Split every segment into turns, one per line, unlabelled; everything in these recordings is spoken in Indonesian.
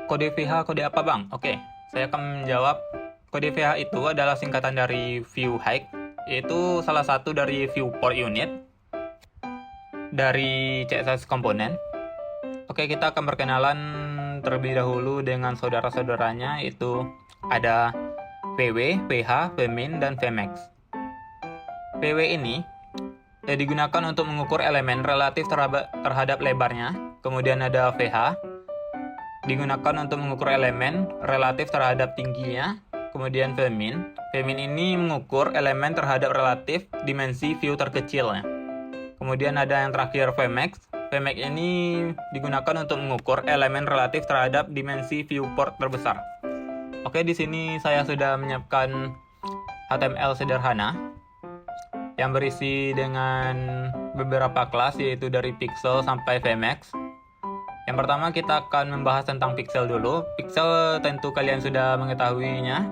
Kode VH kode apa bang? Oke, saya akan menjawab. Kode VH itu adalah singkatan dari view height, yaitu salah satu dari viewport unit dari CSS komponen. Oke, kita akan perkenalan terlebih dahulu dengan saudara-saudaranya, yaitu ada VW, VH, Vmin, dan Vmax. VW ini digunakan untuk mengukur elemen relatif terhadap lebarnya. Kemudian ada VH, digunakan untuk mengukur elemen relatif terhadap tingginya. Kemudian Vmin. Vmin ini mengukur elemen terhadap relatif dimensi view terkecilnya. Kemudian ada yang terakhir Vmax. Vmax ini digunakan untuk mengukur elemen relatif terhadap dimensi viewport terbesar. Oke, di sini saya sudah menyiapkan HTML sederhana yang berisi dengan beberapa kelas, yaitu dari pixel sampai Vmax. Yang pertama kita akan membahas tentang pixel dulu. Pixel tentu kalian sudah mengetahuinya,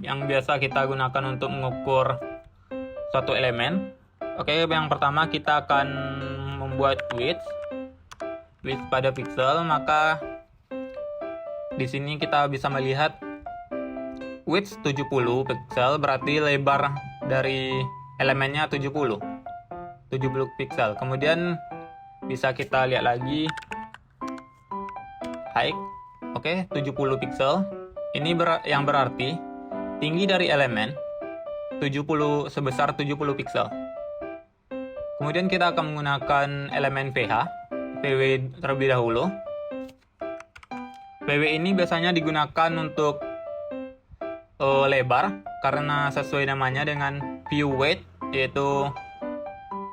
yang biasa kita gunakan untuk mengukur suatu elemen. Oke, yang pertama kita akan membuat width pada pixel. Maka di sini kita bisa melihat width 70 pixel, berarti lebar dari elemennya 70 pixel. Kemudian bisa kita lihat lagi height. Oke, 70 pixel. Ini yang berarti tinggi dari elemen 70 sebesar 70 pixel. Kemudian kita akan menggunakan elemen VH, VW terlebih dahulu. VW ini biasanya digunakan untuk lebar karena sesuai namanya dengan view weight, yaitu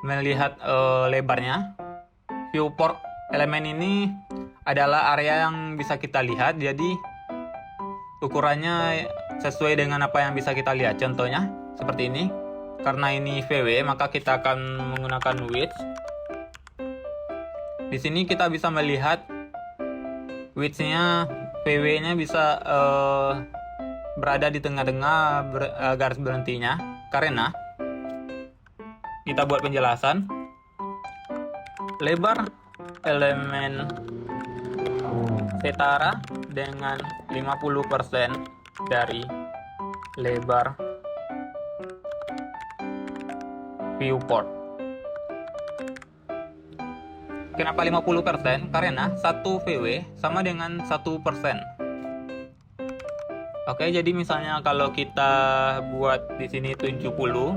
melihat lebarnya. Viewport elemen ini adalah area yang bisa kita lihat, jadi ukurannya sesuai dengan apa yang bisa kita lihat. Contohnya seperti ini. Karena ini VW, maka kita akan menggunakan width. Di sini kita bisa melihat width-nya, VW-nya bisa berada di tengah-tengah garis berhentinya, karena kita buat penjelasan. Lebar elemen setara dengan 50% dari lebar viewport. Kenapa 50%? Karena 1 VW sama dengan 1%. Oke, jadi misalnya kalau kita buat di sini 70,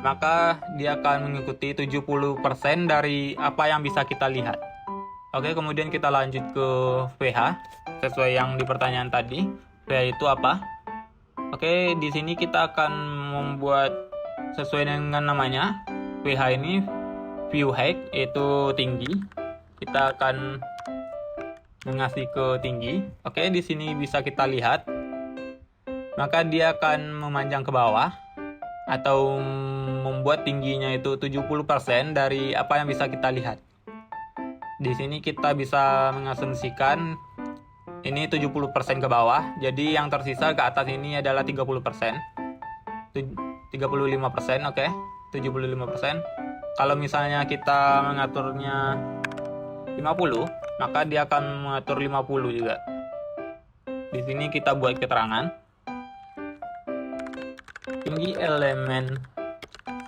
maka dia akan mengikuti 70% dari apa yang bisa kita lihat. Oke, kemudian kita lanjut ke VH sesuai yang di pertanyaan tadi. VH itu apa? Oke, di sini kita akan membuat sesuai dengan namanya. VH ini view height, yaitu tinggi. Kita akan mengasih ke tinggi. Oke, di sini bisa kita lihat. Maka dia akan memanjang ke bawah atau membuat tingginya itu 70% dari apa yang bisa kita lihat. Di sini kita bisa mengasumsikan ini 70% ke bawah, jadi yang tersisa ke atas ini adalah 30%. 35%, oke. 75%. Kalau misalnya kita mengaturnya 50, maka dia akan mengatur 50 juga. Di sini kita buat keterangan. Tinggi elemen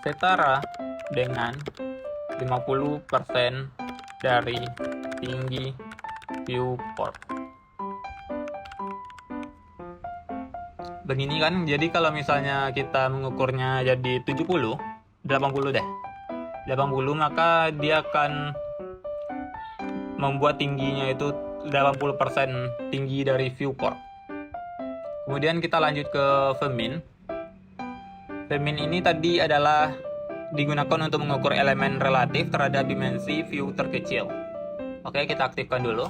setara dengan 50% dari tinggi viewport. Begini kan, jadi kalau misalnya kita mengukurnya jadi 80 deh. 80, maka dia akan membuat tingginya itu 80% tinggi dari viewport. Kemudian kita lanjut ke Vmin. Vmin ini tadi adalah digunakan untuk mengukur elemen relatif terhadap dimensi view terkecil. Oke, kita aktifkan dulu.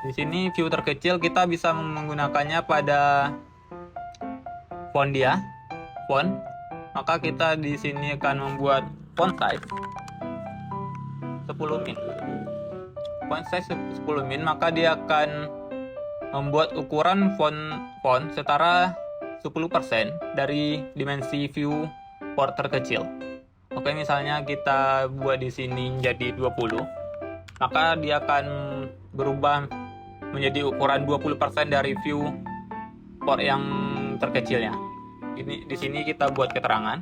Di sini view terkecil kita bisa menggunakannya pada font dia, font. Maka kita di sini akan membuat font size 10 min. Font size 10 min, maka dia akan membuat ukuran font setara 10% dari dimensi view port terkecil. Oke, misalnya kita buat di sini jadi 20. maka dia akan berubah menjadi ukuran 20% dari viewport yang terkecilnya. Di sini kita buat keterangan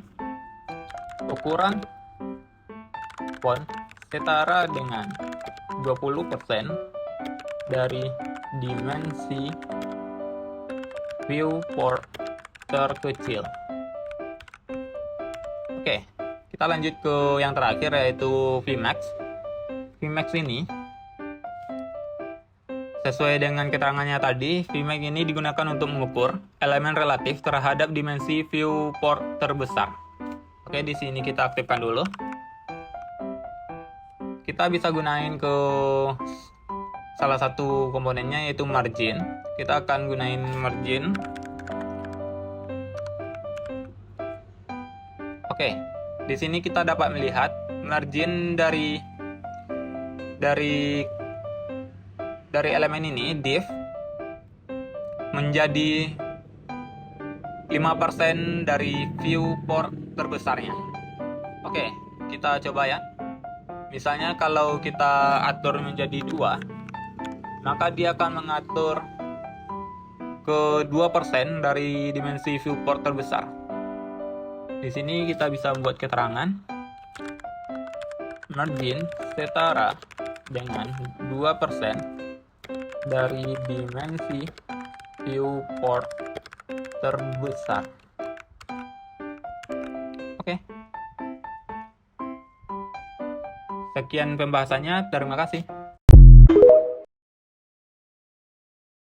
ukuran font setara dengan 20% dari dimensi viewport terkecil. Oke, kita lanjut ke yang terakhir, yaitu Vmax. Vmax ini sesuai dengan keterangannya tadi, Vmax ini digunakan untuk mengukur elemen relatif terhadap dimensi viewport terbesar. Oke, di sini kita aktifkan dulu. Kita bisa gunain ke salah satu komponennya, yaitu margin. Kita akan gunain margin. Oke, di sini kita dapat melihat margin dari elemen ini, div, menjadi 5% dari viewport terbesarnya. Oke, kita coba ya. Misalnya kalau kita atur menjadi 2, maka dia akan mengatur ke 2% dari dimensi viewport terbesar. Di sini kita bisa membuat keterangan margin setara dengan 2% dari dimensi viewport terbesar. Oke. Sekian pembahasannya, terima kasih.